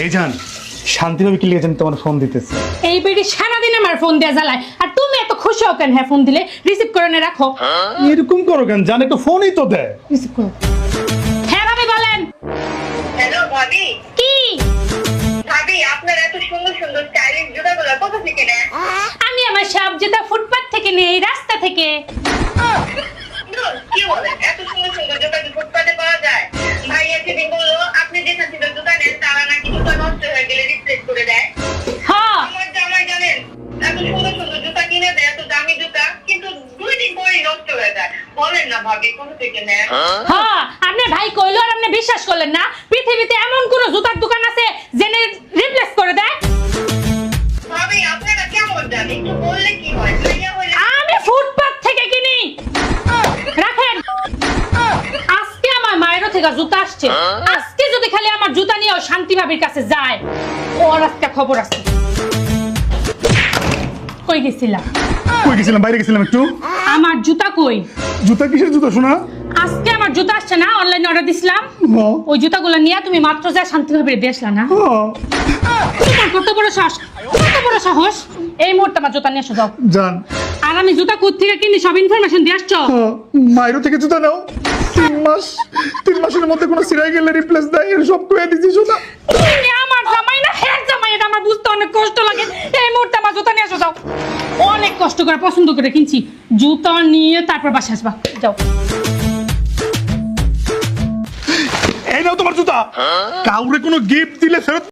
এই জান শান্তিভাবে কি লিখেছেন তোমার ফোন দিতেছে। এই বেটি সারাদিন আমার ফোন দেয়া জ্বালায়, আর তুমি এত খুশি হও কেন? হ্যাঁ, ফোন দিলে রিসিভ করে নে রাখো। এরকম করো কেন? জান একটু ফোনই তো দেয়। রিসিভ করো। হ্যাঁ ভাবি বলেন। হ্যালো ভাবি। কি? ভাবি আপনার এত সুন্দর সুন্দর স্টাইলিশ জুতাগুলো কোথা থেকে নেন? আমি আমার সব জুতা ফুটপাত থেকে নেই, রাস্তা থেকে। কি বলেন, এত সুন্দর সুন্দর জুতা কি ফুটপাতে পাওয়া যায়? ভাইয়া সেদিন বললো আপনি যেখান থেকে জুতা নেন তারা নাকি জুতা নষ্ট হয়ে গেলে রিপ্লেস করে দেয়। হ্যাঁ আমার জামাই জানেন এত সুন্দর সুন্দর জুতা কিনে দেয়, এত দামি জুতা, কিন্তু 2 দিন পরেই নষ্ট হয়ে যায়। বলেন না ভাবি কোথা থেকে নেন? হ্যাঁ, আপনার ভাই কইলো আর আপনি বিশ্বাস করলেন না? পৃথিবীতে এমন কোন জুতার দোকান আছে জেনে রিপ্লেস করে দেয়? ভাবি আপনারা কেমন জানেন, একটু বললে কি হয়? ভাইয়া হলে আমি ফুটপাত থেকে কিনি। রাখেন। আজকে আমার মায়েরও থেকে জুতা আসছে। আজকে যদি খালি আমার জুতা নিয়েও শান্তি ভাবির কাছে যায়, ওর আজকে খবর আছে। কই গেছিলাম? কই গেছিলাম? বাইরে গেছিলাম একটু। আমার জুতা কই? জুতা কিসের জুতা শোনা? আজকে আমার জুতা আসছে না, অনলাইনে অর্ডার দিছিলাম। হ্যাঁ। ওই জুতাগুলো নিয়ে তুমি মাত্র যা শান্তি ভাবির দিয়ে আসলা না? হ্যাঁ। তোমার কত বড় সাহস, কত বড় সাহস! এই মুহূর্তে আমার জুতা নিয়ে এসো যাও। জান আর আমি জুতা কোথা থেকে কিনি সব ইনফরমেশন দিয়ে আসছো। মাইরো থেকে জুতা নাও। 3 মাসের মধ্যে কোনো সিরাই গেলে রিপ্লেস দেয়, এর সব কয়ে দিছি জুতা। তুমি আমার জামাই না হ্যাঁ জামাই, এটা আমার বুঝতে অনেক কষ্ট লাগে। এই মুহূর্তে আমার জুতা নিয়ে এসো যাও। অনেক কষ্ট করে পছন্দ করে কিনছি, জুতা নিয়ে তারপর বাসা আসবা। যাও। এই নাও তোমার জুতা। কাউরে কোনো গিফট দিলে ফেরত